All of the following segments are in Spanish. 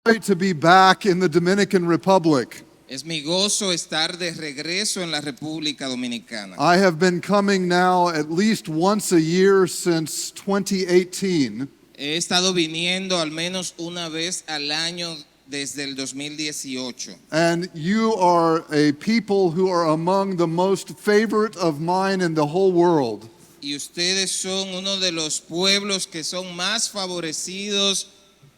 Great to be back in the Dominican Republic. Es mi gozo estar de regreso en la República Dominicana. I have been coming now at least once a year since 2018. He estado viniendo al menos una vez al año desde el 2018. And you are a people who are among the most favorite of mine in the whole world. Y ustedes son uno de los pueblos que son más favorecidos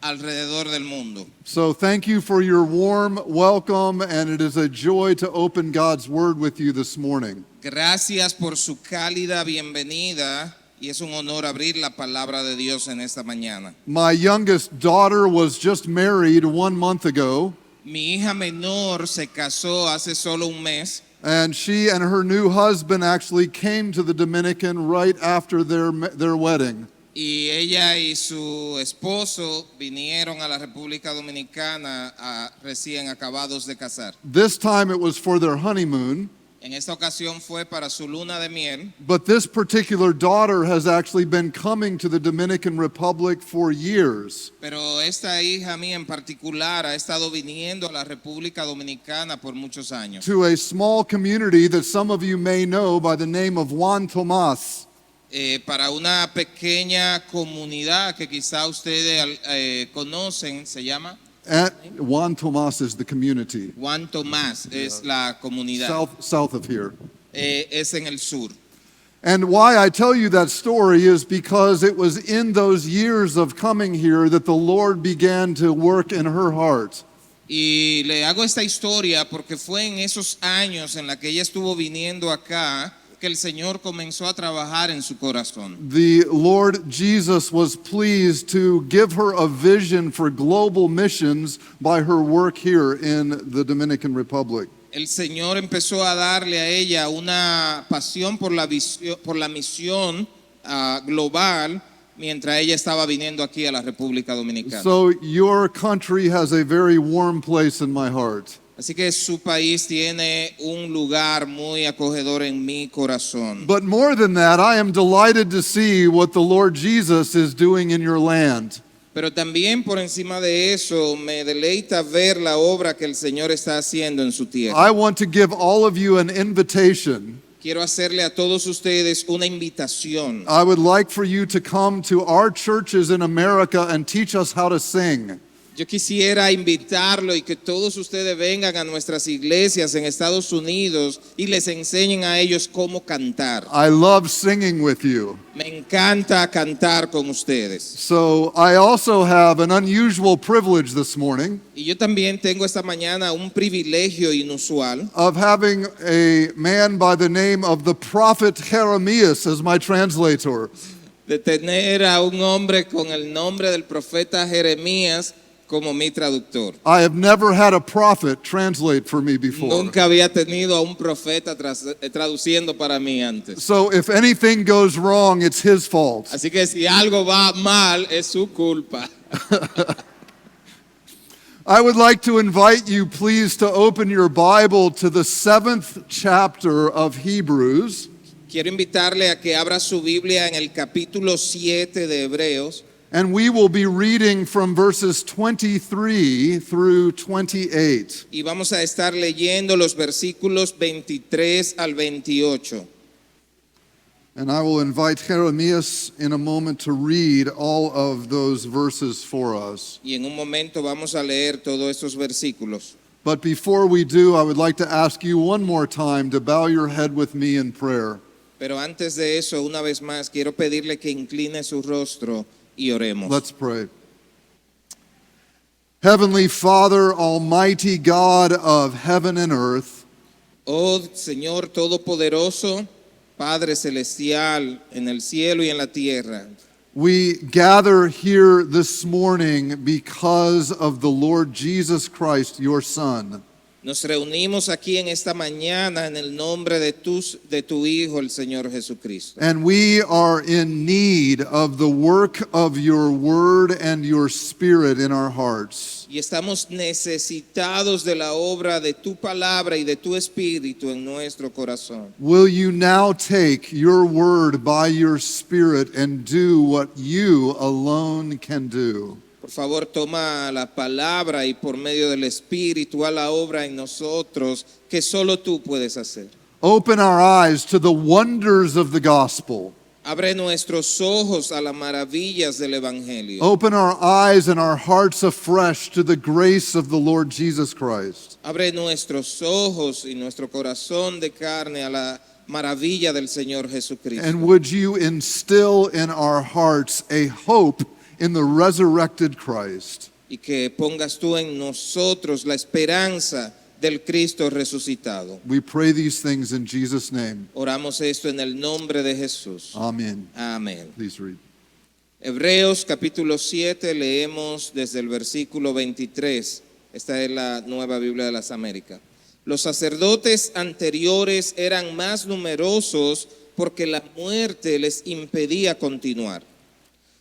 alrededor del mundo. So thank you for your warm welcome, and it is a joy to open God's Word with you this morning. Gracias por su cálida bienvenida y es un honor abrir la palabra de Dios en esta mañana. My youngest daughter was just married 1 month ago, Mi hija menor se casó hace solo un mes. and she and her new husband actually came to the Dominican right after their wedding. Y ella y su esposo vinieron a la República Dominicana recién acabados de casar. This time it was for their honeymoon, En esta ocasión fue para su luna de miel, but this particular daughter has actually been coming to the Dominican Republic for years. pero esta hija mía en particular ha estado viniendo a la República Dominicana por muchos años. To a small community that some of you may know by the name of Juan Tomas. Para una pequeña comunidad que quizá ustedes conocen, se llama Juan Tomas is the community, Juan Tomás, es la comunidad, south of here. es en el sur. And why I tell you that story is because it was in those years of coming here that the Lord began to work in her heart. Y le hago esta historia porque fue en esos años en la que ella estuvo viniendo acá que el Señor comenzó a trabajar en su corazón. The Lord Jesus was pleased to give her a vision for global missions by her work here in the Dominican Republic. El Señor empezó a darle a ella una pasión por la misión global mientras ella estaba viniendo aquí a la República Dominicana. So your country has a very warm place in my heart. Así que su país tiene un lugar muy acogedor en mi corazón. But more than that, I am delighted to see what the Lord Jesus is doing in your land. Pero también por encima de eso me deleita ver la obra que el Señor está haciendo en su tierra. I want to give all of you an invitation. Quiero hacerle a todos ustedes una invitación. I would like for you to come to our churches in America and teach us how to sing. Yo quisiera invitarlo y que todos ustedes vengan a nuestras iglesias en Estados Unidos y les enseñen a ellos cómo cantar. I love singing with you. Me encanta cantar con ustedes. So I also have an unusual privilege this morning Y yo también tengo esta mañana un privilegio inusual of having a man by the name of the prophet Jeremias as my translator. de tener a un hombre con el nombre del profeta Jeremías como mi traductor. I have never had a prophet translate for me before. Nunca había tenido a un profeta traduciendo para mí antes. So if anything goes wrong, it's his fault. Así que si algo va mal, es su culpa. I would like to invite you, please, to open your Bible to the 7th chapter of Hebrews. Quiero invitarle a que abra su Biblia en el capítulo 7 de Hebreos. And we will be reading from verses 23 through 28. Y vamos a estar leyendo los versículos 23 al 28. And I will invite Jeremias in a moment to read all of those verses for us. Y en un momento vamos a leer todos estos versículos. But before we do, I would like to ask you one more time to bow your head with me in prayer. Pero antes de eso, una vez más, quiero pedirle que incline su rostro y oremos. Let's pray. Heavenly Father, Almighty God of heaven and earth, Oh Señor Todopoderoso, Padre Celestial en el cielo y en la tierra, we gather here this morning because of the Lord Jesus Christ, your Son. nos reunimos aquí en esta mañana en el nombre de tu Hijo, el Señor Jesucristo. And we are in need of the work of your word and your spirit in our hearts. Y estamos necesitados de la obra de tu palabra y de tu espíritu en nuestro corazón. Will you now take your word by your spirit and do what you alone can do? Por favor, toma la palabra y por medio del Espíritu a la obra en nosotros que solo tú puedes hacer. Open our eyes to the wonders of the gospel. Abre nuestros ojos a las maravillas del Evangelio. Open our eyes and our hearts afresh to the grace of the Lord Jesus Christ. Abre nuestros ojos y nuestro corazón de carne a la maravilla del Señor Jesucristo. And would you instill in our hearts a hope in the resurrected Christ? Y que pongas tú en nosotros la esperanza del Cristo resucitado. We pray these things in Jesus' name. Oramos esto en el nombre de Jesús. Amen. Amén. Please read. Hebreos capítulo 7, leemos desde el versículo 23. Esta es la Nueva Biblia de las Américas. Los sacerdotes anteriores eran más numerosos porque la muerte les impedía continuar.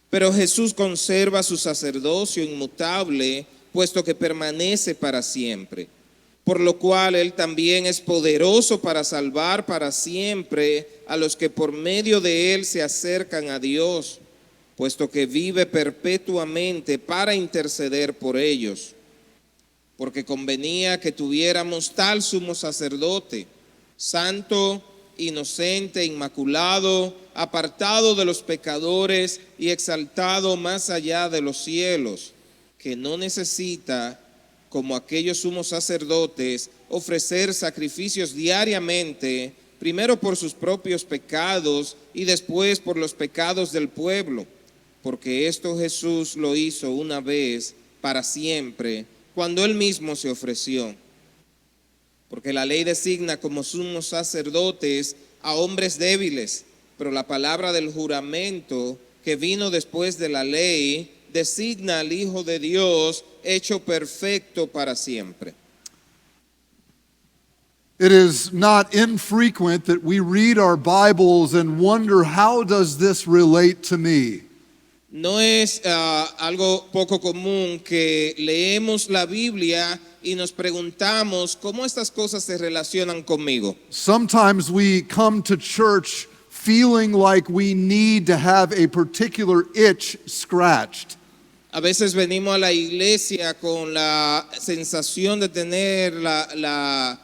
Pero Jesús conserva su sacerdocio inmutable, puesto que permanece para siempre. Por lo cual Él también es poderoso para salvar para siempre a los que por medio de Él se acercan a Dios, puesto que vive perpetuamente para interceder por ellos. Porque convenía que tuviéramos tal sumo sacerdote, santo, inocente, inmaculado, apartado de los pecadores y exaltado más allá de los cielos, que no necesita, como aquellos sumos sacerdotes, ofrecer sacrificios diariamente, primero por sus propios pecados y después por los pecados del pueblo, porque esto Jesús lo hizo una vez para siempre, cuando Él mismo se ofreció. Porque la ley designa como sumos sacerdotes a hombres débiles, pero la palabra del juramento que vino después de la ley designa al Hijo de Dios hecho perfecto para siempre. It is not infrequent that we read our Bibles and wonder, how does this relate to me? No es algo poco común que leemos la Biblia y nos preguntamos cómo estas cosas se relacionan conmigo. Sometimes we come to church feeling like we need to have a particular itch scratched. A veces venimos a la iglesia con la sensación de tener la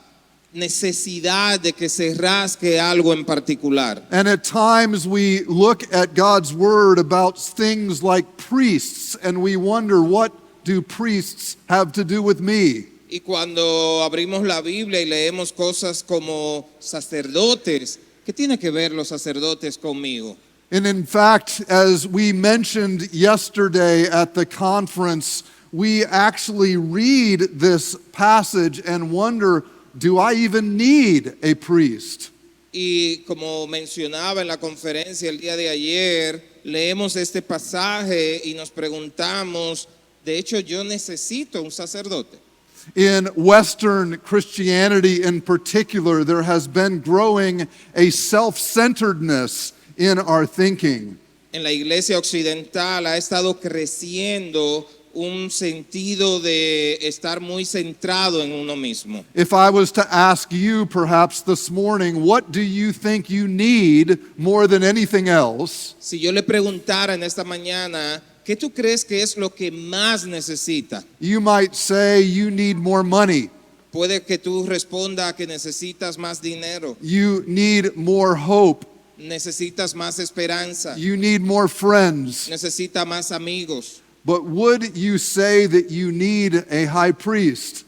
necesidad de que se rasque algo en particular. And at times we look at God's word about things like priests and we wonder, what do priests have to do with me? Y cuando abrimos la Biblia y leemos cosas como sacerdotes, ¿qué tiene que ver los sacerdotes conmigo? And in fact, as we mentioned yesterday at the conference, we actually read this passage and wonder, do I even need a priest? Y como mencionaba en la conferencia el día de ayer, leemos este pasaje y nos preguntamos, de hecho, yo necesito un sacerdote. In Western Christianity in particular, there has been growing a self-centeredness in our thinking. En la iglesia occidental ha estado creciendo un sentido de estar muy centrado en uno mismo. If I was to ask you perhaps this morning, what do you think you need more than anything else? Si yo le preguntara en esta mañana, ¿qué tú crees que es lo que más necesita? You might say you need more money. Puede que tú respondas que necesitas más dinero, You need more hope. necesitas más esperanza, You need more friends. necesitas más amigos. But would you say that you need a high priest?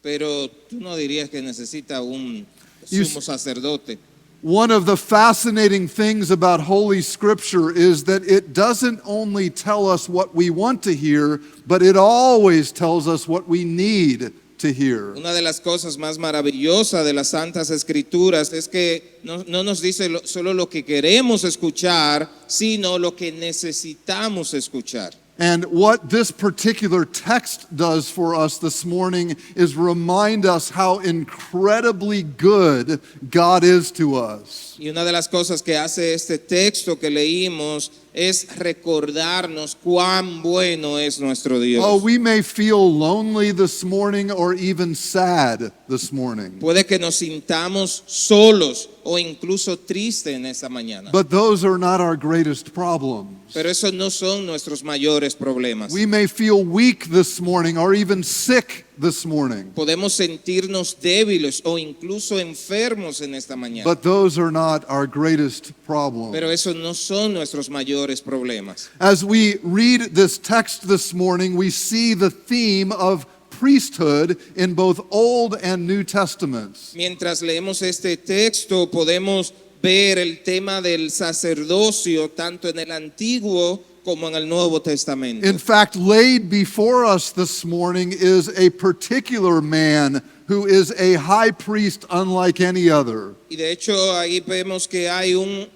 Pero tú no dirías que necesita un You sumo sacerdote. One of the fascinating things about Holy Scripture is that it doesn't only tell us what we want to hear, but it always tells us what we need to hear. Una de las cosas más maravillosas de las Santas Escrituras es que no nos dice solo lo que queremos escuchar, sino lo que necesitamos escuchar. And what this particular text does for us this morning is remind us how incredibly good God is to us. Y una de las cosas que hace este texto que leímos es recordarnos cuán bueno es nuestro Dios. Oh, we may feel lonely this morning or even sad this morning. Puede que nos sintamos solos o incluso triste en esta mañana. But those are not our greatest problems. Pero esos no son nuestros mayores problemas. We may feel weak this morning or even sick this morning, Podemos sentirnos débiles o incluso enfermos en esta mañana. but those are not our greatest problems. Pero esos no son nuestros mayores problemas. As we read this text this morning, we see the theme of priesthood in both Old and New Testaments. Mientras leemos este texto, podemos ver el tema del sacerdocio tanto en el Antiguo como en el Nuevo Testamento. In fact, laid before us this morning is a particular man who is a high priest unlike any other. Y de hecho ahí vemos que hay un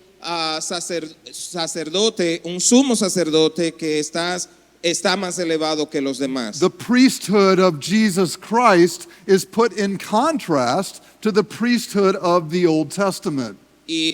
sacerdote, un sumo sacerdote que está más elevado que los demás. The priesthood of Jesus Christ is put in contrast to the priesthood of the Old Testament. Y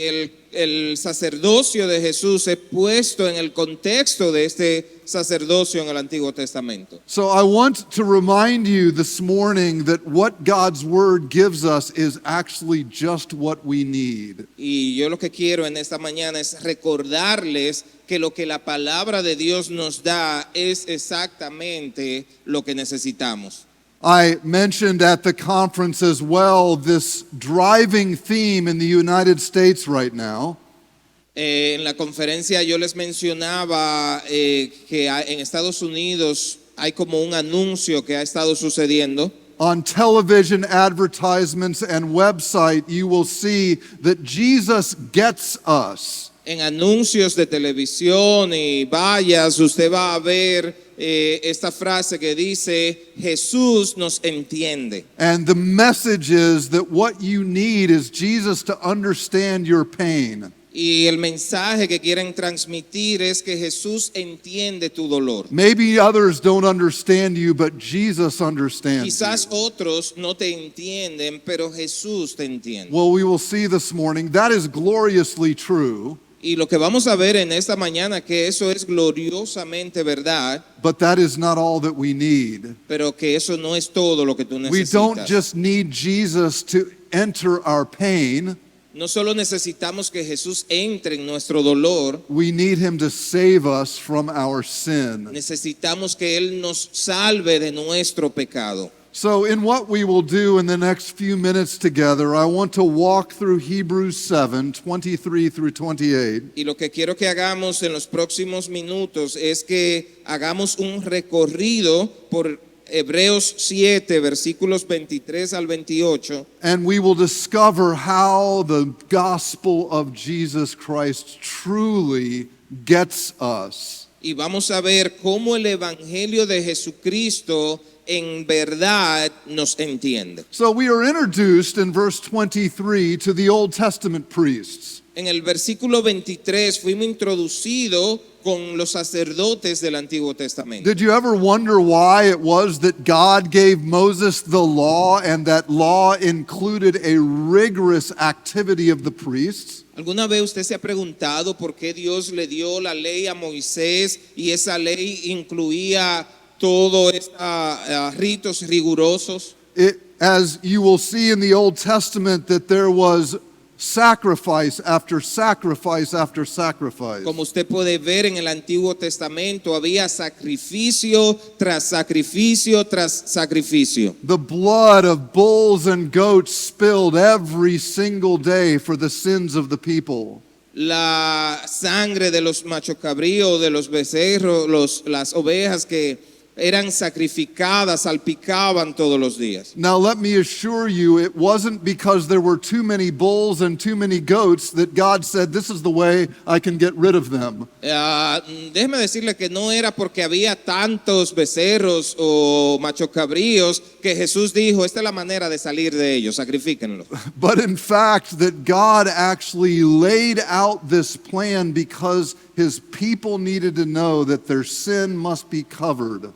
el sacerdocio de Jesús es puesto en el contexto de este sacerdocio en el Antiguo Testamento. So I want to remind you this morning that what God's word gives us is actually just what we need. Y yo lo que quiero en esta mañana es recordarles que lo que la palabra de Dios nos da es exactamente lo que necesitamos. I mentioned at the conference as well this driving theme in the United States right now. En la conferencia yo les mencionaba que en Estados Unidos hay como un anuncio que ha estado sucediendo. On television advertisements and website, you will see that Jesus gets us. En anuncios de televisión y vallas usted va a ver esta frase que dice Jesús nos entiende. And the message is that what you need is Jesus to understand your pain. Y el mensaje que quieren transmitir es que Jesús entiende tu dolor. Maybe others don't understand you, but Jesus understands Quizás you. otros no te entienden, pero Jesús te entiende. Well, we will see this morning that is gloriously true, Y lo que vamos a ver en esta mañana que eso es gloriosamente verdad, but that is not all that we need. pero que eso no es todo lo que tú We don't necesitas. just need Jesus to enter our pain. No solo necesitamos que Jesús entre en nuestro dolor, We need him to save us from our sin. necesitamos que Él nos salve de nuestro pecado. So, in what we will do in the next few minutes together, I want to walk through Hebrews 7 23 through 28. Y lo que quiero que hagamos en los próximos minutos es que hagamos un recorrido por Hebreos 7, versículos 23 al 28. And we will discover how the gospel of Jesus Christ truly gets us. Y vamos a ver cómo el evangelio de Jesucristo en verdad nos entiende. So, we are introduced in verse 23 to the Old Testament priests. En el versículo 23 fuimos introducidos con los sacerdotes del Antiguo Testamento. Did you ever wonder why it was that God gave Moses the law and that law included a rigorous activity of the priests? ¿Alguna vez usted se ha preguntado por qué Dios le dio la ley a Moisés y esa ley incluía todos estos ritos rigurosos? As you will see in the Old Testament, that there was sacrifice after sacrifice after sacrifice. Como usted puede ver en el Antiguo Testamento, había sacrificio tras sacrificio tras sacrificio. The blood of bulls and goats spilled every single day for the sins of the people. La sangre de los machocabríos, de los becerros, las ovejas que eran sacrificadas, salpicaban todos los días. Now let me assure you, it wasn't because there were too many bulls and too many goats that God said, this is the way I can get rid of them. Déjeme decirle que no era porque había tantos becerros o machocabríos que Jesús dijo, esta es la manera de salir de ellos, sacrifíquenlos. But in fact, that God actually laid out this plan because his people needed to know that their sin must be covered.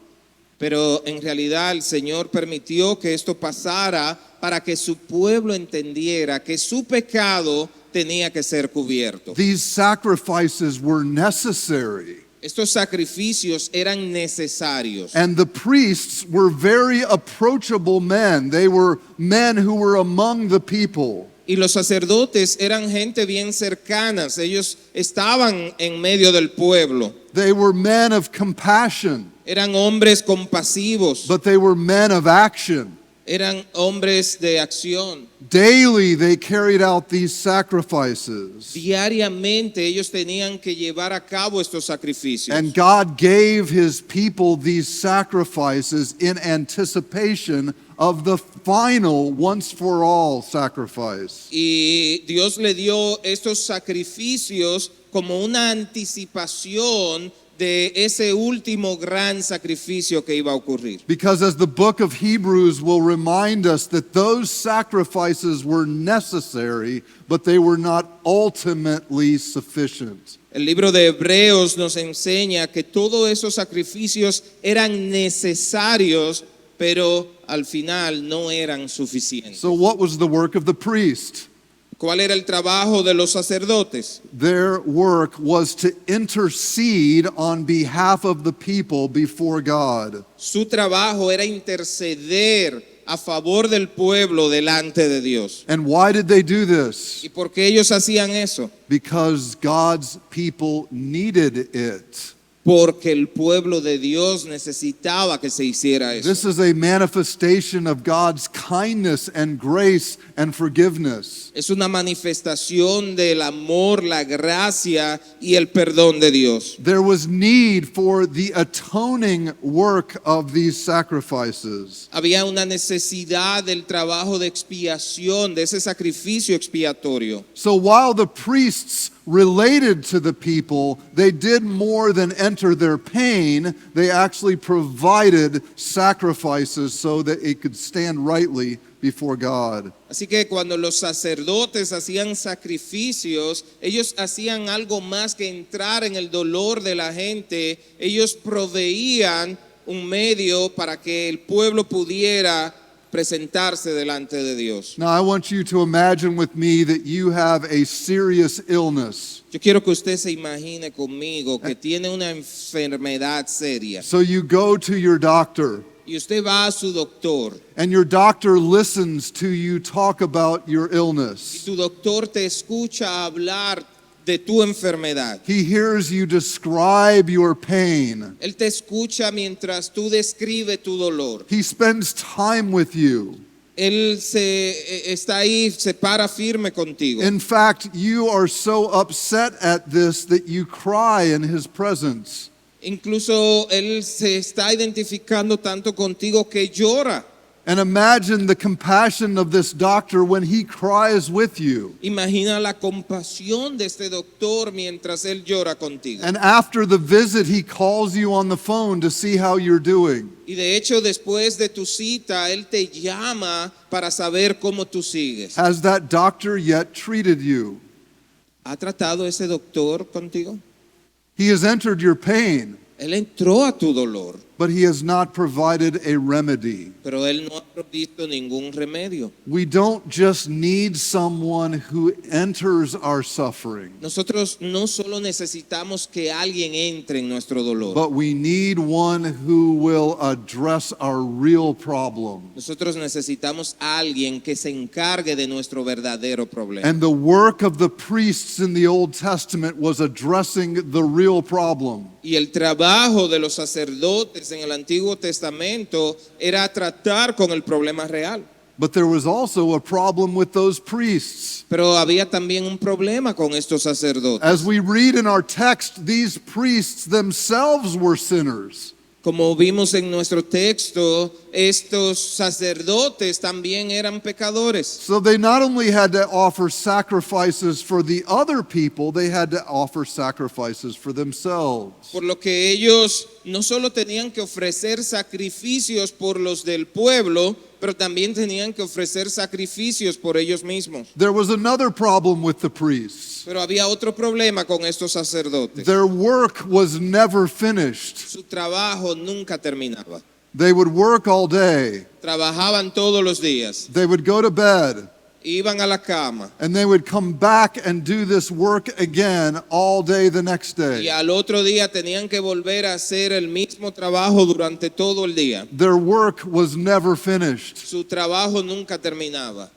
Pero en realidad el Señor permitió que esto pasara para que su pueblo entendiera que su pecado tenía que ser cubierto. These sacrifices were necessary. Estos sacrificios eran necesarios. And the priests were very approachable men. They were men who were among the people. Y los sacerdotes eran gente bien cercanas, ellos estaban en medio del pueblo, They were men of compassion, eran hombres compasivos, but they were men of action. eran hombres de acción. Daily they carried out these sacrifices. Diariamente ellos tenían que llevar a cabo estos sacrificios. And God gave his people these sacrifices in anticipation of the final once for all sacrifice. Y Dios le dio estos sacrificios como una anticipación de ese último gran sacrificio que iba a ocurrir. Because as the book of Hebrews will remind us that those sacrifices were necessary, but they were not ultimately sufficient. El libro de Hebreos nos enseña que todos esos sacrificios eran necesarios, pero al final no eran suficientes. So what was the work of the priest? ¿Cuál era el trabajo de los sacerdotes? Their work was to intercede on behalf of the people before God. Su trabajo era interceder a favor del pueblo delante de Dios. And why did they do this? ¿Y por qué ellos hacían eso? Because God's people needed it. Porque el pueblo de Dios necesitaba que se hiciera eso. This is a manifestation of God's kindness and grace and forgiveness. Es una manifestación del amor, la gracia y el perdón de Dios. There was need for the atoning work of these sacrifices. Había una necesidad del trabajo de expiación, de ese sacrificio expiatorio. So while the priests related to the people, they did more than enter their pain. They actually provided sacrifices so that it could stand rightly before God. Así que cuando los sacerdotes hacían sacrificios, ellos hacían algo más que entrar en el dolor de la gente. Ellos proveían un medio para que el pueblo pudiera presentarse delante de Dios. Now I want you to imagine with me that you have a serious illness. Yo quiero que usted se imagine conmigo que tiene una enfermedad seria So you go to your doctor, y usted va a su doctor and your doctor listens to you talk about your y illness. tu doctor te escucha hablar de tu enfermedad. He hears you describe your pain. Él te escucha mientras tú describes tu dolor. He spends time with you. Él está ahí, se para firme contigo. In fact, you are so upset at this that you cry in his presence. Incluso él se está identificando tanto contigo que llora. And imagine the compassion of this doctor when he cries with you. Imagina la compasión de este doctor mientras él llora contigo. And after the visit, he calls you on the phone to see how you're doing. Y de hecho, después de tu cita, él te llama para saber cómo tú sigues. Has that doctor yet treated you? ¿Ha tratado ese doctor contigo? He has entered your pain, Él entró a tu dolor, but he has not provided a remedy. pero él no ha provisto ningún remedio. We don't just need someone who enters our suffering, Nosotros no solo necesitamos que alguien entre en nuestro dolor, but we need one who will address our real problem. nosotros necesitamos a alguien que se encargue de nuestro verdadero problema. And the work of the priests in the Old Testament was addressing the real problem. Y el trabajo de los sacerdotes en el Antiguo Testamento era tratar con el problema real. But there was also a problem with those priests. Pero había también un problema con estos sacerdotes. As we read in our text, these priests themselves were sinners. Como vimos en nuestro texto, estos sacerdotes también eran pecadores. So they not only had to offer sacrifices for the other people, they had to offer sacrifices for themselves. Por lo que ellos no solo tenían que ofrecer sacrificios por los del pueblo, pero también tenían que ofrecer sacrificios por ellos mismos. There was another problem with the priests. Pero había otro problema con estos sacerdotes. Their work was never finished. Su trabajo nunca terminaba. They would work all day. Trabajaban todos los días, They would go to bed. iban a la cama And they would come back and do this work again all day the next y day. al otro día tenían que volver a hacer el mismo trabajo durante todo el día. Their work was never finished. Su trabajo nunca terminaba.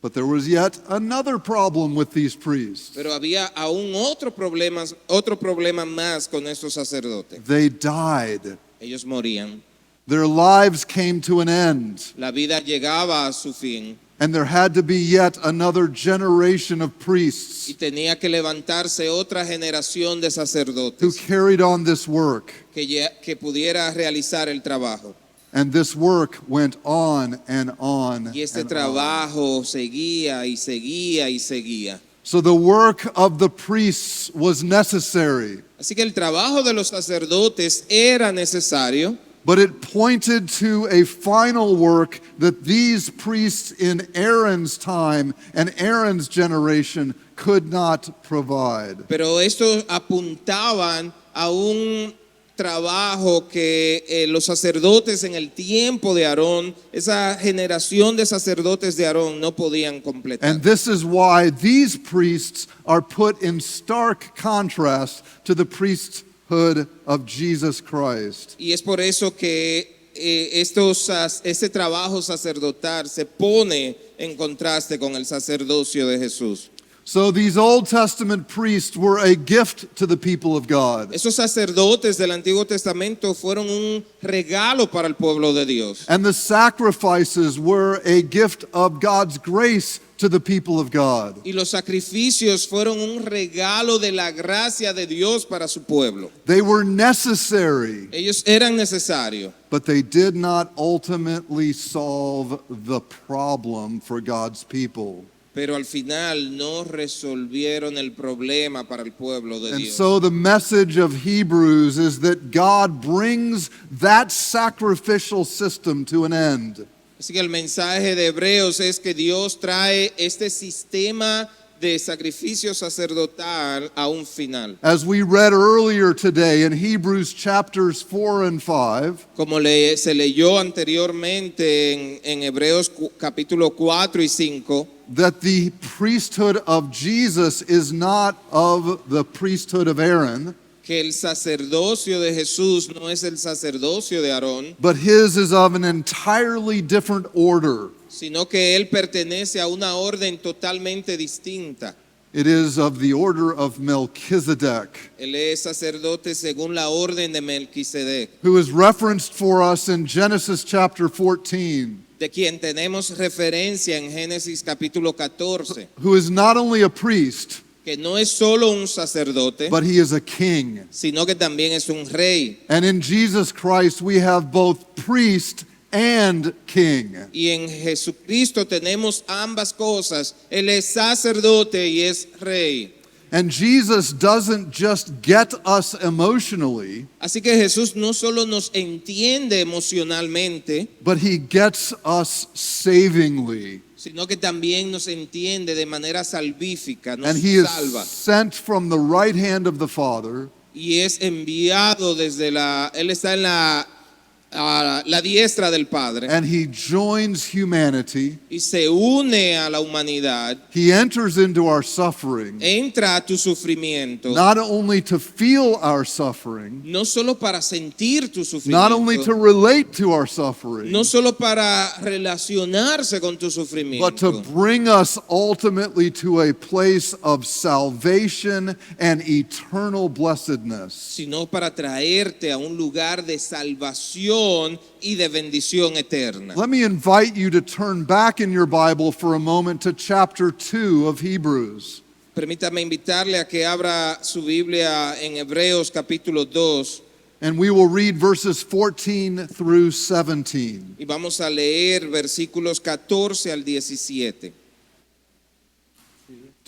But there was yet another problem with these priests. Pero había aún otro problema más con estos sacerdotes. They died. Ellos morían. Their lives came to an end. La vida llegaba a su fin And there had to be yet another generation of priests y tenía que levantarse otra generación de who sacerdotes carried on this work. que pudiera realizar el trabajo. And this work went on and on. Y este and on. trabajo seguía y seguía y seguía. So the work of the priests was necessary, Así que el trabajo de los sacerdotes era necesario, but it pointed to a final work that these priests in Aaron's time and Aaron's generation could not provide. pero estos apuntaban a un trabajo que los sacerdotes en el tiempo de Aarón, esa generación de sacerdotes de Aarón no podían completar. And this is why these priests are put in stark contrast to the priesthood of Jesus Christ. Y es por eso que este trabajo sacerdotal se pone en contraste con el sacerdocio de Jesús. So these Old Testament priests were a gift to the people of God. Esos sacerdotes del Antiguo Testamento fueron un regalo para el pueblo de Dios. And the sacrifices were a gift of God's grace to the people of God. Y los sacrificios fueron un regalo de la gracia de Dios para su pueblo. They were necessary, Ellos eran necesarios, but they did not ultimately solve the problem for God's people. pero al final no resolvieron el problema para el pueblo de And Dios. so the message of Hebrews is that God brings that sacrificial system to an end. Así que el mensaje de Hebreos es que Dios trae este sistema de sacrificio sacerdotal a un final. As we read earlier today in Hebrews chapters 4 and 5, Como se leyó anteriormente en Hebreos capítulo 4 y 5, that the priesthood of Jesus is not of the priesthood of Aaron, que el sacerdocio de Jesús no es el sacerdocio de Aarón, but his is of an entirely different order. sino que él pertenece a una orden totalmente distinta. It is of the order of Melchizedek, Él es sacerdote según la orden de Melquisedec, who is referenced for us in Genesis chapter 14, de quien tenemos referencia en Génesis capítulo 14, who is not only a priest, que no es solo un sacerdote, but he is a king. sino que también es un rey. And in Jesus Christ we have both priest and king. Y en Jesucristo tenemos ambas cosas. Él es sacerdote y es rey. And Jesus doesn't just get us emotionally, Así que Jesús no solo nos entiende emocionalmente, but he gets us savingly. sino que también nos entiende de manera salvífica, nos And he is salva. sent from the right hand of the Father, Y es enviado él está en la diestra del Padre and he joins humanity. y se une a la humanidad, He enters into our suffering, entra a tu sufrimiento, not only to feel our suffering, no solo para sentir tu not only to sufrimiento, relate to our suffering, no solo para relacionarse con tu but to sufrimiento, bring us ultimately to a place of salvation and eternal blessedness. sino para traerte a un lugar de salvación y de bendición eterna. Let me invite you to turn back in your Bible for a moment to chapter 2 of Hebrews. Permítame invitarle a que abra su Biblia en Hebreos capítulo 2 And we will read verses 14 through 17. y vamos a leer versículos 14 al 17.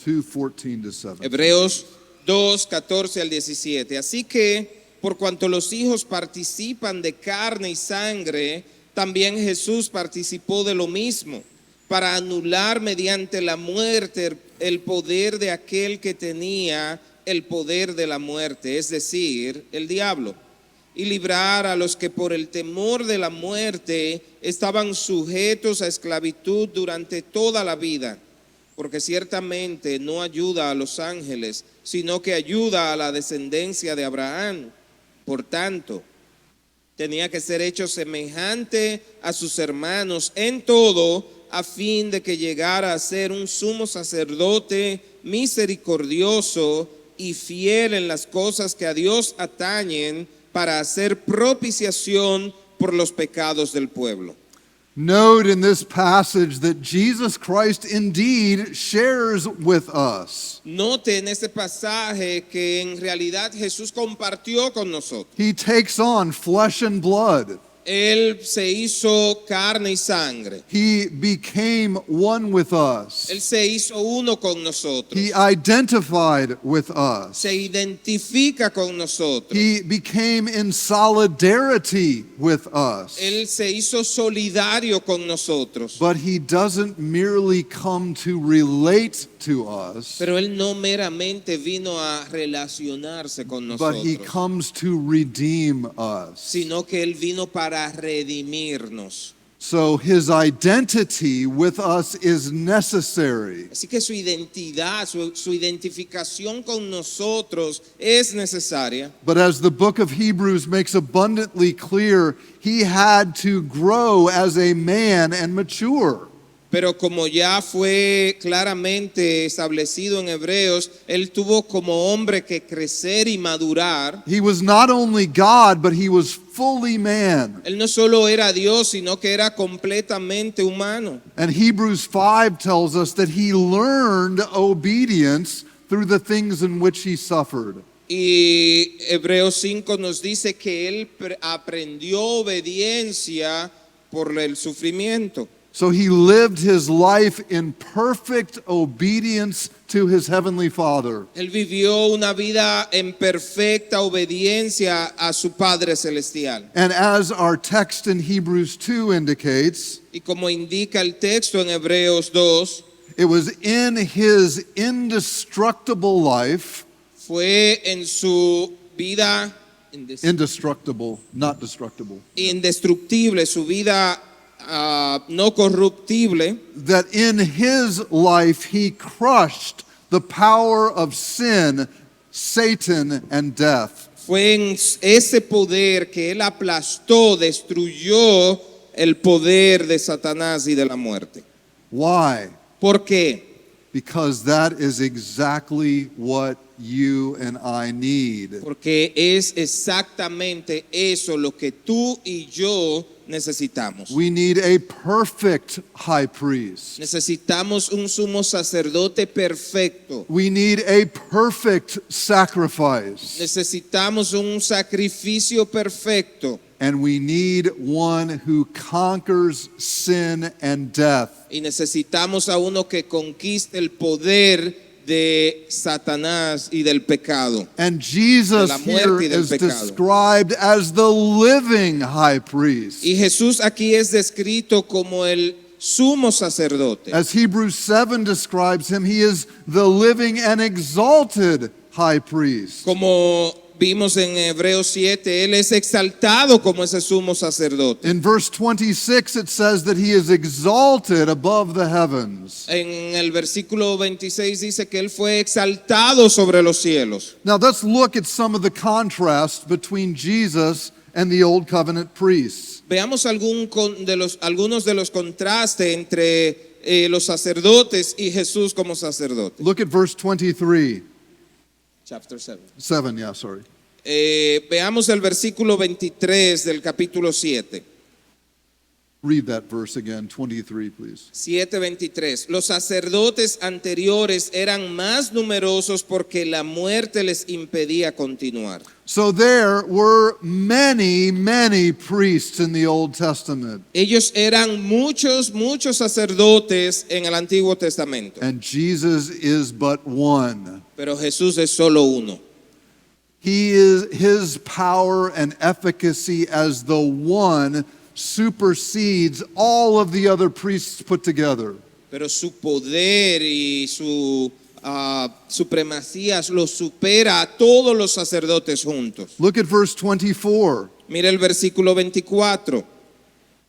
2:14 to 17. Hebreos 2, 14 al 17. Así que, por cuanto los hijos participan de carne y sangre, también Jesús participó de lo mismo, para anular mediante la muerte el poder de aquel que tenía el poder de la muerte, es decir, el diablo, y librar a los que por el temor de la muerte estaban sujetos a esclavitud durante toda la vida. Porque ciertamente no ayuda a los ángeles, sino que ayuda a la descendencia de Abraham. Por tanto, tenía que ser hecho semejante a sus hermanos en todo, a fin de que llegara a ser un sumo sacerdote misericordioso y fiel en las cosas que a Dios atañen, para hacer propiciación por los pecados del pueblo. Note in this passage that Jesus Christ indeed shares with us. Note en este pasaje que en realidad Jesús compartió con nosotros. He takes on flesh and blood. Él se hizo carne y sangre. He became one with us. Él se hizo uno con nosotros. He identified with us. Se identifica con nosotros. He became in solidarity with us. Él se hizo solidario con nosotros. But he doesn't merely come to relate to us, Pero Él no meramente vino a relacionarse con but he nosotros, comes to redeem us. sino que Él vino para redimirnos. So his identity with us is necessary. Así que su identidad, su identificación con nosotros es necesaria. But as the book of Hebrews makes abundantly clear, he had to grow as a man and mature. Pero como ya fue claramente establecido en Hebreos, Él tuvo como hombre que crecer y madurar. He was not only God, but he was fully man. Él no solo era Dios, sino que era completamente humano. And Hebrews 5 tells us that he learned obedience through the things in which he suffered. Y Hebreos 5 nos dice que Él aprendió obediencia por el sufrimiento. So he lived his life in perfect obedience to his heavenly Father. Él vivió una vida en perfecta obediencia a su Padre Celestial. And as our text in Hebrews 2 indicates, Y como indica el texto en Hebreos 2, it was in his indestructible life, fue en su vida indestructible, not destructible, indestructible, su vida no corruptible, that in his life he crushed the power of sin, Satan, and death. fue en ese poder que Él aplastó, destruyó el poder de Satanás y de la muerte. Why? ¿Por qué? Because that is exactly what you and I need. Porque es exactamente eso lo que tú y yo necesitamos. We need a perfect high priest. Necesitamos un sumo sacerdote perfecto. We need a perfect sacrifice. Necesitamos un sacrificio perfecto. And we need one who conquers sin and death. Y necesitamos a uno que conquiste el poder de Satanás y del pecado. And Jesus De la here muerte y del is pecado. described as the living high priest. Y Jesús aquí es descrito como el sumo sacerdote. As Hebrews 7 describes him, he is the living and exalted high priest. Como vimos en Hebreos 7, Él es exaltado como ese sumo sacerdote. In verse 26, it says that he is exalted above the heavens. En el versículo 26 dice que Él fue exaltado sobre los cielos. Now let's look at some of the contrast between Jesus and the Old Covenant priests. Veamos algunos de los contrastes entre los sacerdotes y Jesús como sacerdote. Look at verse 23. Chapter 7. 7, yeah, sorry. Veamos el versículo 23 del capítulo 7. Read that verse again, 23, please. 7:23. Los sacerdotes anteriores eran más numerosos porque la muerte les impedía continuar. So there were many, many priests in the Old Testament. Ellos eran muchos sacerdotes en el Antiguo Testamento, And Jesus is but one. pero Jesús es solo uno. His power and efficacy as the one supersedes all of the other priests put together. Pero su poder y su supremacía lo supera a todos los sacerdotes juntos. Look at verse 24. Mira el versículo 24.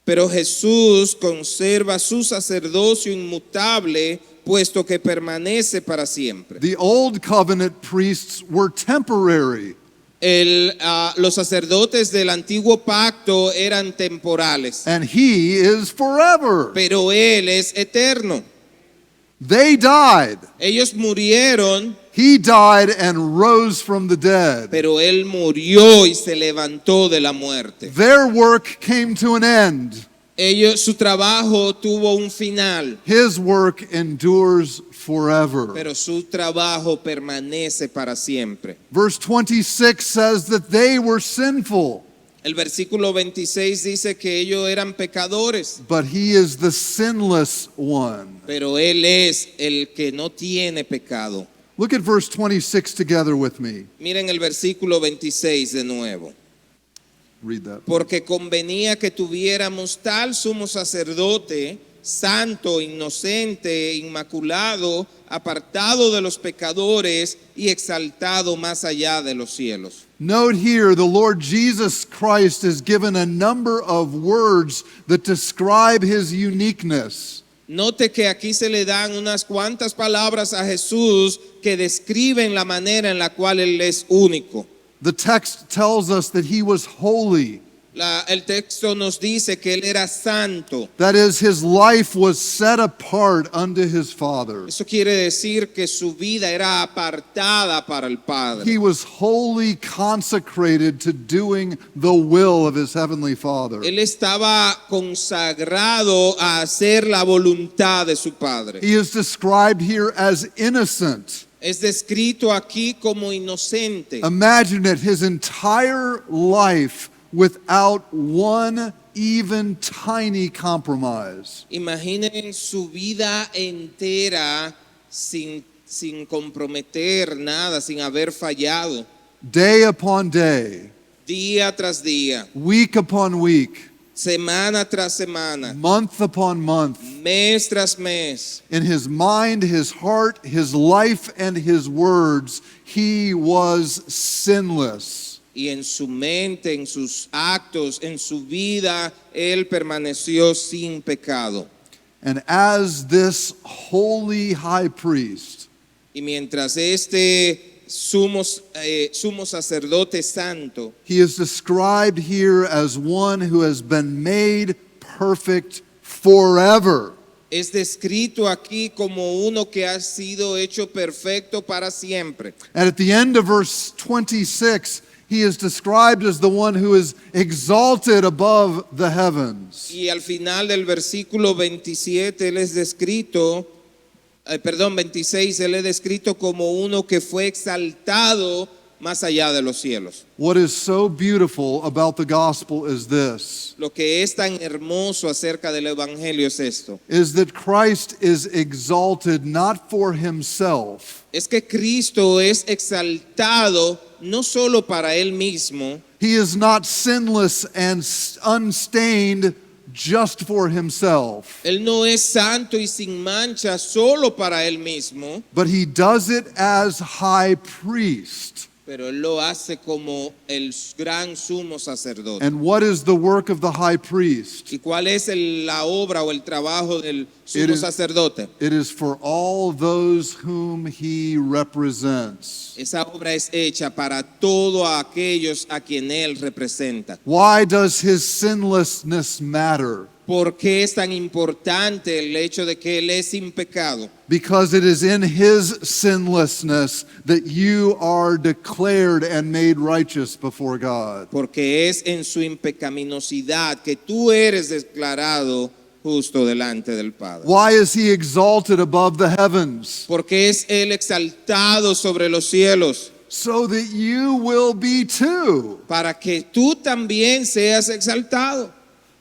Pero Jesús conserva su sacerdocio inmutable, puesto que permanece para siempre. The Old Covenant priests were temporary. Los sacerdotes del antiguo pacto eran temporales, and he is forever. pero Él es eterno. They died. Ellos murieron, He died and rose from the dead. pero Él murió y se levantó de la muerte. Their work came to an end. Su trabajo tuvo un final, His work endures forever. pero su trabajo permanece para siempre. Verse 26 says that they were sinful, El versículo 26 dice que ellos eran pecadores, but he is the sinless one. pero Él es el que no tiene pecado. Look at verse 26 together with me. Miren el versículo 26 de nuevo. Read that. Porque convenía que tuviéramos tal sumo sacerdote, santo, inocente, inmaculado, apartado de los pecadores y exaltado más allá de los cielos. Note here, the Lord Jesus Christ is given a number of words that describe his uniqueness. Note que aquí se le dan unas cuantas palabras a Jesús que describen la manera en la cual Él es único. The text tells us that he was holy. El texto nos dice que Él era santo. That is, his life was set apart unto his Father. Eso quiere decir que su vida era apartada para el Padre. He was wholly consecrated to doing the will of his heavenly Father. Él estaba consagrado a hacer la voluntad de su Padre. He is described here as innocent. Es descrito aquí como inocente. Imagine it, his entire life without one even tiny compromise. Imaginen su vida entera sin comprometer nada, sin haber fallado. Day upon day, Día tras día, week upon week, semana tras semana, month upon month. mes tras mes. In his mind, his heart, his life, and his words, he was sinless. Y en su mente, en sus actos, en su vida, Él permaneció sin pecado. And as this holy high priest, Y mientras este sumo sacerdote santo, he is described here as one who has been made perfect forever. es descrito aquí como uno que ha sido hecho perfecto para siempre. And at the end of verse 26, he is described as the one who is exalted above the heavens. Y al final del versículo 27, él es descrito, 26, él es descrito como uno que fue exaltado más allá de los cielos. What is so beautiful about the gospel is this, Lo que es tan hermoso acerca del evangelio es esto. is that Christ is exalted not for himself. Es que Cristo es exaltado no solo para Él mismo, He is not sinless and unstained just for himself, Él no es santo y sin mancha solo para Él mismo, but he does it as high priest. pero Él lo hace como el gran sumo sacerdote. And what is the work of the high priest? ¿Y cuál es la obra o el trabajo del It sumo is- sacerdote? It is for all those whom he represents. Esa obra es hecha para todos aquellos a quien Él representa. Why does his sinlessness matter? ¿Por qué es tan importante el hecho de que Él es sin pecado? Because it is in his sinlessness that you are declared and made righteous before God. Porque es en su impecaminosidad que tú eres declarado justo delante del Padre. Why is he exalted above the heavens? Porque es Él exaltado sobre los cielos, So that you will be too. para que tú también seas exaltado.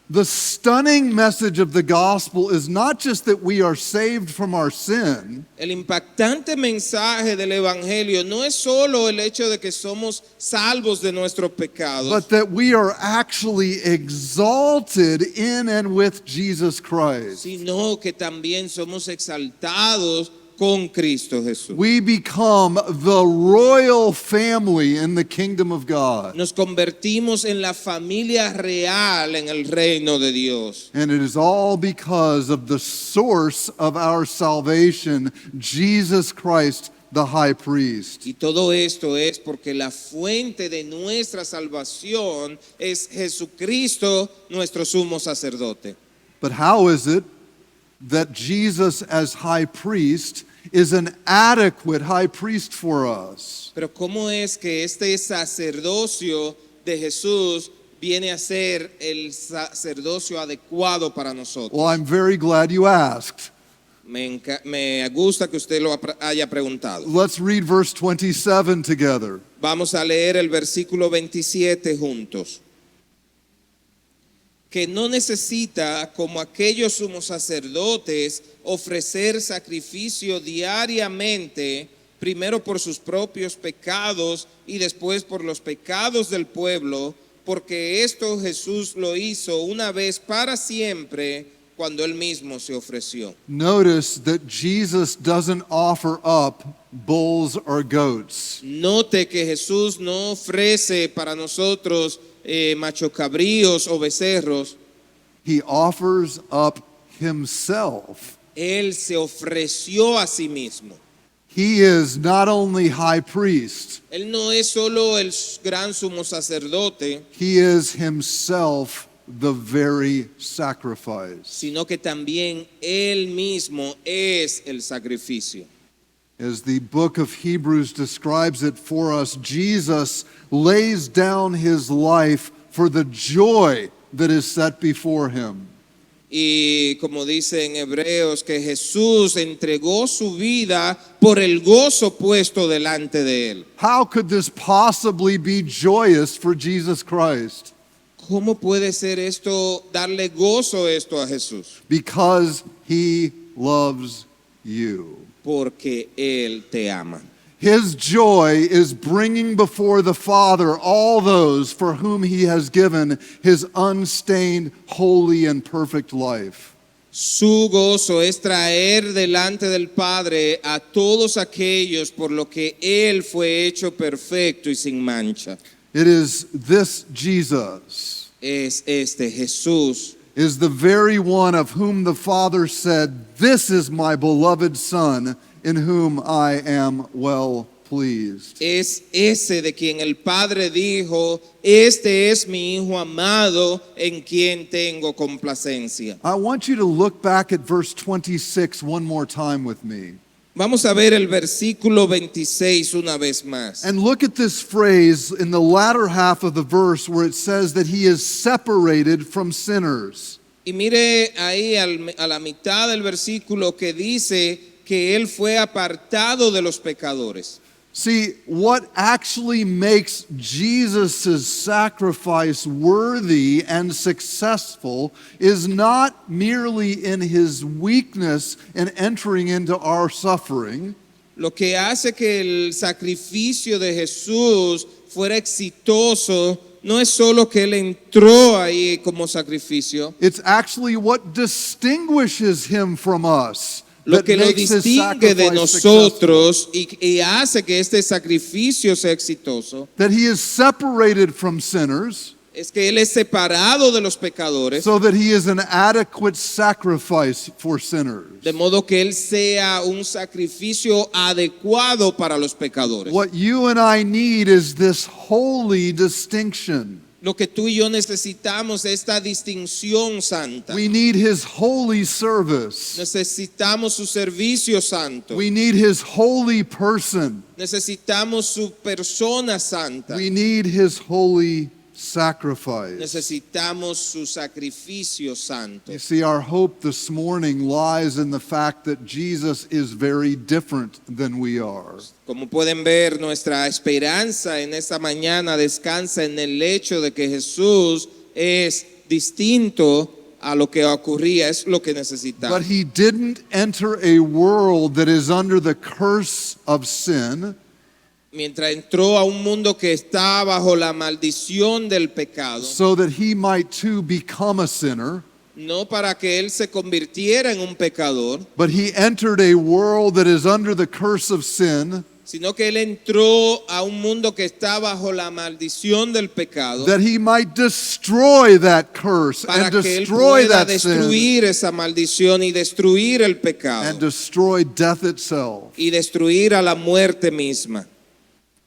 The stunning message of the gospel is not just that we are saved from our sin, El impactante mensaje del Evangelio no es solo el hecho de que somos salvos de nuestros pecados, but that we are actually exalted in and with Jesus Christ. sino que también somos exaltados con Cristo Jesús. We become the royal family in the kingdom of God. Nos convertimos en la familia real en el reino de Dios. And it is all because of the source of our salvation, Jesus Christ, the high priest. Y todo esto es porque la fuente de nuestra salvación es Jesucristo, nuestro sumo sacerdote. But how is it that Jesus as high priest is an adequate high priest for us? Pero ¿cómo es que este sacerdocio de Jesús viene a ser el sacerdocio adecuado para nosotros? Well, I'm very glad you asked. Me gusta que usted lo haya preguntado. Let's read verse 27 together. Vamos a leer el versículo 27 juntos. Que no necesita, como aquellos sumos sacerdotes, ofrecer sacrificio diariamente, primero por sus propios pecados y después por los pecados del pueblo, porque esto Jesús lo hizo una vez para siempre cuando él mismo se ofreció. Notice that Jesus doesn't offer up bulls or goats. Note que Jesús no ofrece para nosotros machocabríos o becerros. He offers up himself. Él se ofreció a sí mismo. He is not only high priest, Él no es solo el gran sumo sacerdote, he is himself the very sacrifice. sino que también él mismo es el sacrificio. As the book of Hebrews describes it for us, Jesus lays down his life for the joy that is set before him. Y como dice en Hebreos, que Jesús entregó su vida por el gozo puesto delante de él. How could this possibly be joyous for Jesus Christ? ¿Cómo puede ser esto, darle gozo esto a Jesús? Because he loves you. Porque él te ama. His joy is bringing before the Father all those for whom he has given his unstained, holy, and perfect life. Su gozo es traer delante del Padre a todos aquellos por lo que él fue hecho perfecto y sin mancha. It is this Jesus, Es este Jesús, is the very one of whom the Father said, "This is my beloved Son, in whom I am well pleased." es ese de quien el Padre dijo, este es mi Hijo amado en quien tengo complacencia. I want you to look back at verse 26 one more time with me. Vamos a ver el versículo 26 una vez más. And look at this phrase in the latter half of the verse where it says that he is separated from sinners. Y mire ahí a la mitad del versículo que dice que él fue apartado de los pecadores. See, what actually makes Jesus' sacrifice worthy and successful is not merely in his weakness in entering into our suffering. Lo que hace que el sacrificio de Jesús fuera exitoso no es solo que él entró ahí como sacrificio. It's actually what distinguishes him from us. Lo That que lo makes his distingue de sacrifice successful. nosotros y hace que este sacrificio sea exitoso That he is separated from sinners, es que él es separado de los pecadores, so that he is an adequate sacrifice for sinners. de modo que él sea un sacrificio adecuado para los pecadores. What you and I need is this holy distinction. Lo que tú y yo necesitamos es esta distinción santa. We need his holy service. Necesitamos su servicio santo. We need his holy person. Necesitamos su persona santa. We need his holy sacrifice. Necesitamos su sacrificio santo. You see, our hope this morning lies in the fact that Jesus is very different than we are. Como pueden ver, nuestra esperanza en esta mañana descansa en el hecho de que Jesús es distinto a lo que ocurría, es lo que But necesitamos. he didn't enter a world that is under the curse of sin. Mientras entró a un mundo que está bajo la maldición del pecado, So that he might too become a sinner, no para que él se convirtiera en un pecador, but he entered a world that is under the curse of sin sino que Él entró a un mundo que está bajo la maldición del pecado that he might destroy that curse para and que Él destroy pueda that sin destruir esa maldición y destruir el and pecado destroy death itself. y destruir a la muerte misma.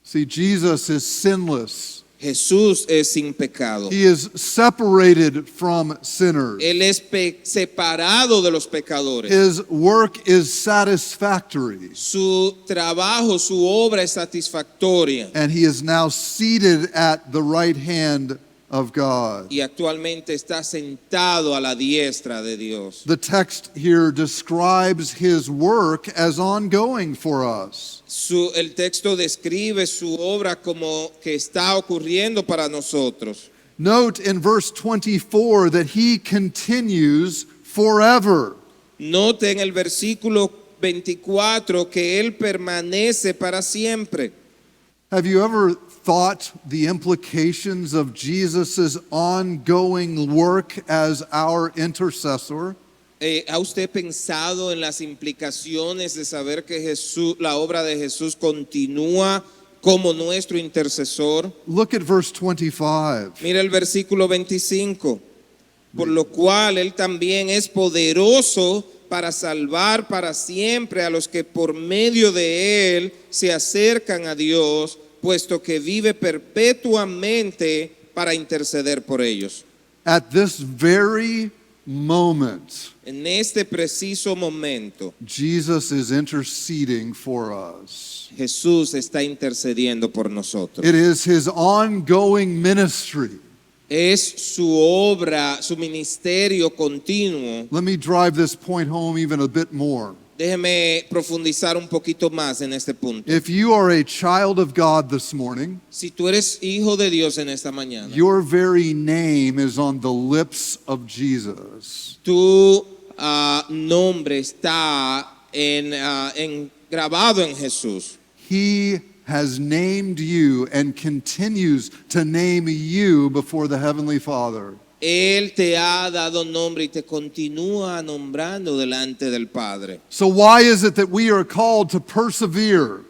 See, Jesus is sinless. Jesús es sin pecado. He is separated from sinners. Él es separado de los pecadores. His work is satisfactory. Su trabajo, su obra es satisfactoria. And he is now seated at the right hand of God. Y actualmente está sentado a la diestra de Dios. The text here describes his work as ongoing for us. El texto describe su obra como que está ocurriendo para nosotros. Note in verse 24 that he continues forever. Note en el versículo 24 que Él permanece para siempre. Have you ever thought the implications of Jesus' ongoing work as our intercessor? ¿Ha usted pensado en las implicaciones de saber que la obra de Jesús continúa como nuestro intercesor? Look at verse 25. Mira el versículo 25. Por lo cual Él también es poderoso para salvar para siempre a los que por medio de Él se acercan a Dios, puesto que vive perpetuamente para interceder por ellos. At this very moment, En este preciso momento, Jesus is interceding for us. Jesús está intercediendo por nosotros. It is his ongoing ministry. Es su obra, su ministerio continuo. Let me drive this point home even a bit more. Déjeme profundizar un poquito más en este punto. If you are a child of God this morning, Si tú eres hijo de Dios en esta mañana, your very name is on the lips of Jesus. tu nombre está grabado en Jesús. He has named you and continues to name you before the Heavenly Father. Él te ha dado nombre y te continúa nombrando delante del Padre. So why is it that we are called to persevere?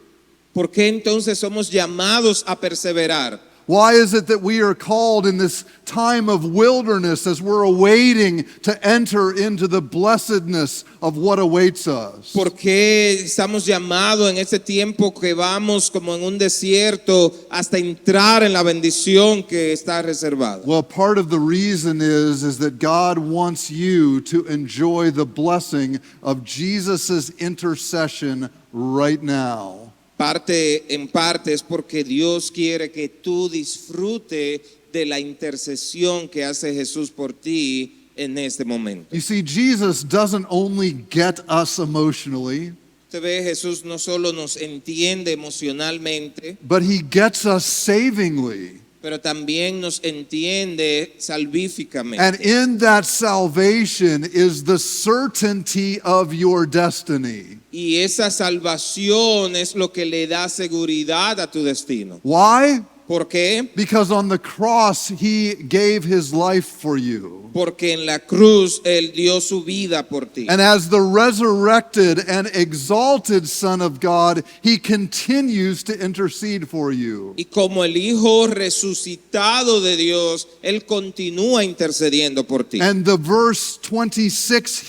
¿Por qué entonces somos llamados a perseverar? Why is it that we are called in this time of wilderness as we're awaiting to enter into the blessedness of what awaits us? ¿Por qué estamos llamados en este tiempo que vamos como en un desierto hasta entrar en la bendición que está reservada? Well, part of the reason is that God wants you to enjoy the blessing of Jesus' intercession right now. En parte es porque Dios quiere que tú disfrutes de la intercesión que hace Jesús por ti en este momento. You see, Jesus doesn't only get us emotionally, Usted ve, Jesús no solo nos entiende emocionalmente, but he gets us savingly. pero también nos entiende salvíficamente. And in that salvation is the certainty of your destiny. Y esa salvación es lo que le da seguridad a tu destino. Why? ¿Por qué? Because on the cross, he gave his life for you. Porque en la cruz Él dio su vida por ti. And as the resurrected and exalted Son of God, he continues to intercede for you. Y como el Hijo resucitado de Dios, Él continúa intercediendo por ti. And the verse 25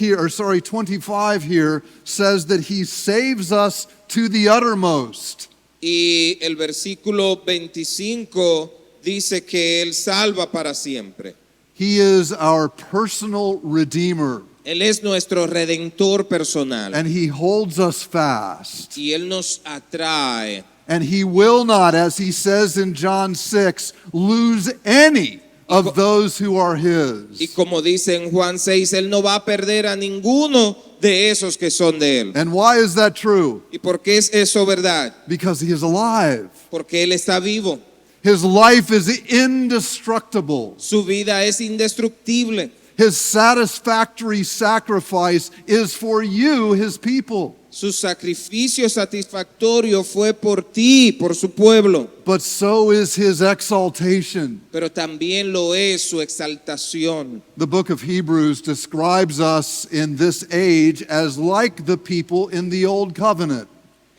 here says that he saves us to the uttermost. Y el versículo 25 dice que Él salva para siempre. He is our personal redeemer, Él es nuestro redentor personal. and he holds us fast. Y Él nos atrae. And he will not, as he says in John 6, lose any of those who are Y his. como dice en Juan 6, Él no va a perder a ninguno de esos que son de Él. And why is that true? ¿Y por qué es eso verdad? Because he is alive. Porque Él está vivo. His life is indestructible. Su vida es indestructible. His satisfactory sacrifice is for you, his people. Su sacrificio satisfactorio fue por ti, por su pueblo. But so is his exaltation. Pero también lo es su exaltación. The book of Hebrews describes us in this age as like the people in the old covenant.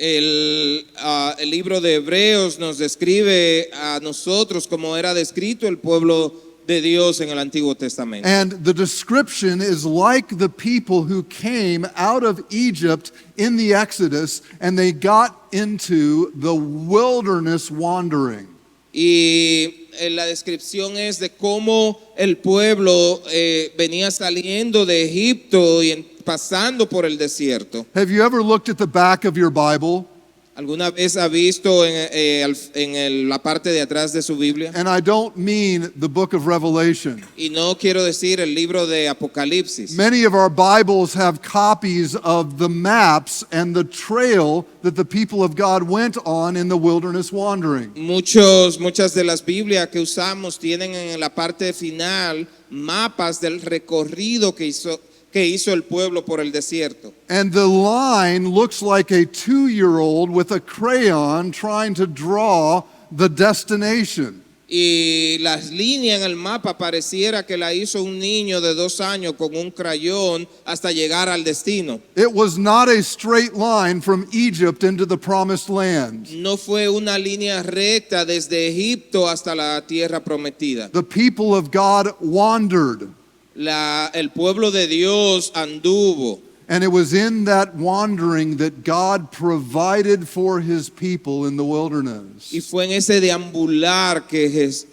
El libro de Hebreos nos describe a nosotros como era descrito el pueblo de Dios en el Antiguo Testamento. And the description is like the people who came out of Egypt in the Exodus and they got into the wilderness wandering. Y la descripción es de cómo el pueblo venía saliendo de Egipto y pasando por el desierto. Have you ever looked at the back of your Bible? ¿Alguna vez ha visto la parte de atrás de su Biblia? And I don't mean the book of Revelation. Y no quiero decir el libro de Apocalipsis. Many of our Bibles have copies of the maps and the trail that the people of God went on in the wilderness wandering. Muchas de las Biblias que usamos tienen en la parte final mapas del recorrido que hizo el pueblo por el desierto. And the line looks like a 2-year-old with a crayon trying to draw the destination. Y las líneas en el mapa pareciera que la hizo un niño de 2 años con un crayón hasta llegar al destino. It was not a straight line from Egypt into the promised land. No fue una línea recta desde Egipto hasta la tierra prometida. The people of God wandered. El pueblo de Dios anduvo. And it was in that wandering that God provided for his people in the wilderness. Y fue en ese deambular que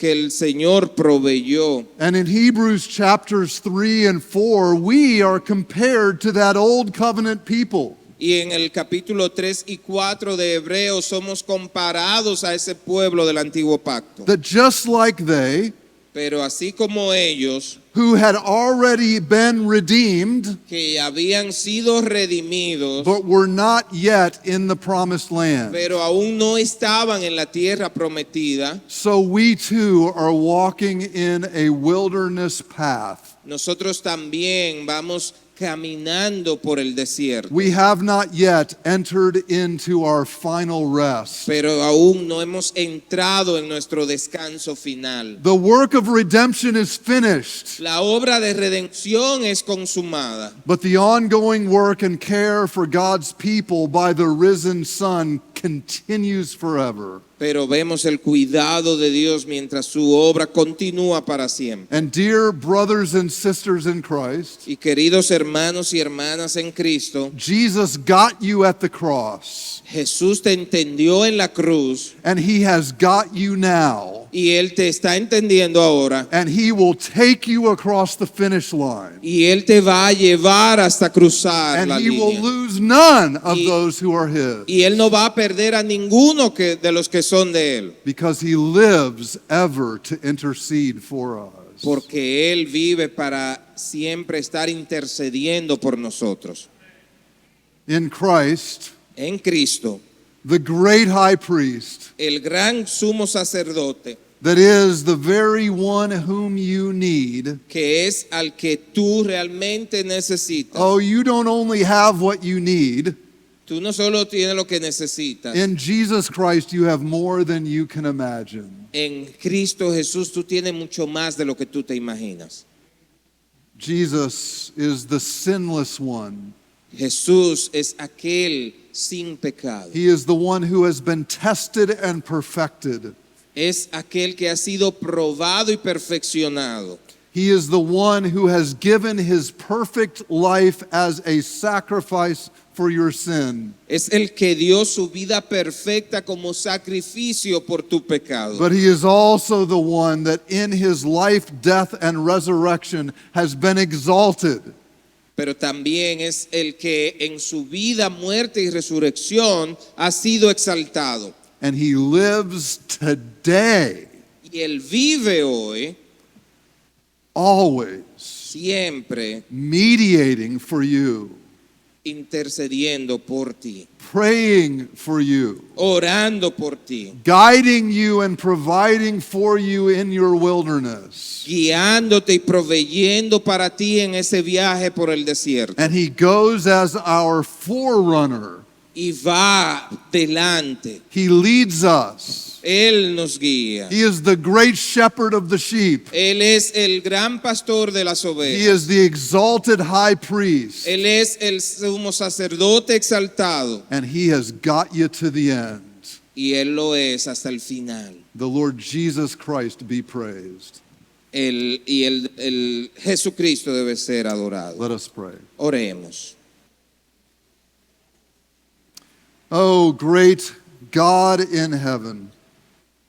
el Señor proveyó. And in Hebrews chapters 3 and 4, we are compared to that old covenant people. Y en el capítulo 3 y 4 de Hebreos somos comparados a ese pueblo del antiguo pacto. That just like they, Pero así como ellos, who had already been redeemed, que habían sido redimidos, but were not yet in the promised land, pero aún no estaban en la tierra prometida, so we too are walking in a wilderness path. nosotros también vamos caminando por el desierto. We have not yet entered into our final rest. Pero aún no hemos entrado en nuestro descanso final. The work of redemption is finished, La obra de redención es consumada, but the ongoing work and care for God's people by the risen Son continues forever. pero vemos el cuidado de Dios mientras su obra continúa para siempre. And dear brothers and sisters in Christ, Y queridos hermanos y hermanas en Cristo, Jesus got you at the cross, Jesús te entendió en la cruz and he has got you now, y Él te está entendiendo ahora. and he will take you across the finish line, Y Él te va a llevar hasta cruzar and la he will línea. lose none of Y- those who are his, Y Él no va a perder a ninguno de los que son de Él. because he lives ever to intercede for us. Porque Él vive para siempre estar intercediendo por nosotros. In Christ, En Cristo, the great high priest, el gran sumo sacerdote, that is the very one whom you need. que es al que tú realmente necesitas. Oh, you don't only have what you need. Tú no solo tienes lo que necesitas. In Jesus Christ, you have more than you can imagine. En Cristo Jesús tú tienes mucho más de lo que tú te imaginas. Jesus is the sinless one. Jesús es aquel sin pecado. He is the one who has been tested and perfected. Es aquel que ha sido probado y perfeccionado. He is the one who has given his perfect life as a sacrifice for your sin. Es el que dio su vida perfecta como sacrificio por tu pecado. But he is also the one that in his life, death, and resurrection has been exalted. Pero también es el que en su vida, muerte y resurrección ha sido exaltado. And he lives today, Y Él vive hoy, always, siempre mediating for you, intercediendo por ti, praying for you, orando por ti, guiding you and providing for you in your wilderness. guiándote y proveyendo para ti en ese viaje por el desierto. And he goes as our forerunner. Y va delante, He leads us. Él nos guía. He is the great shepherd of the sheep. Él es el gran pastor de las He ovejas. is the exalted high priest. Él es el sumo sacerdote exaltado. And he has got you to the end. Y Él lo es hasta el final. The Lord Jesus Christ be praised. El Jesucristo debe ser adorado. Let us pray. Oremos. Oh, great God in heaven,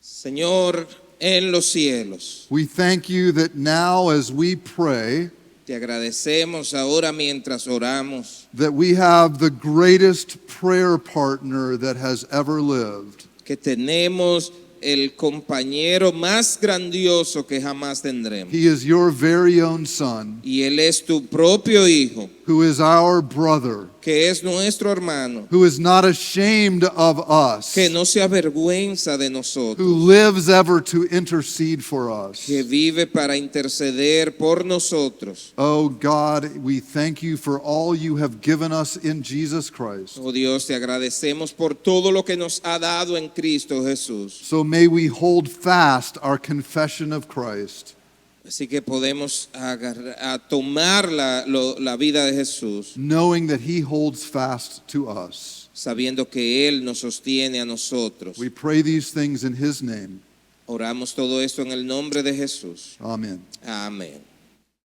Señor, en los cielos, we thank you that now as we pray, te agradecemos ahora mientras oramos that we have the greatest prayer partner that has ever lived. que tenemos el compañero más grandioso que jamás tendremos. He is your very own Son, Y Él es tu propio Hijo, who is our brother, que es nuestro hermano, who is not ashamed of us, que no se avergüenza de who nosotros, lives ever to intercede for us. que vive para interceder por nosotros. Oh God, we thank you for all you have given us in Jesus Christ. Oh Dios, te agradecemos por todo lo que nos ha dado en Cristo Jesús. So may we hold fast our confession of Christ. Así que podemos tomar la vida de Jesús, Knowing that he holds fast to us. sabiendo que Él nos sostiene a nosotros. We pray these things in his name. Oramos todo esto en el nombre de Jesús. Amen. Amén.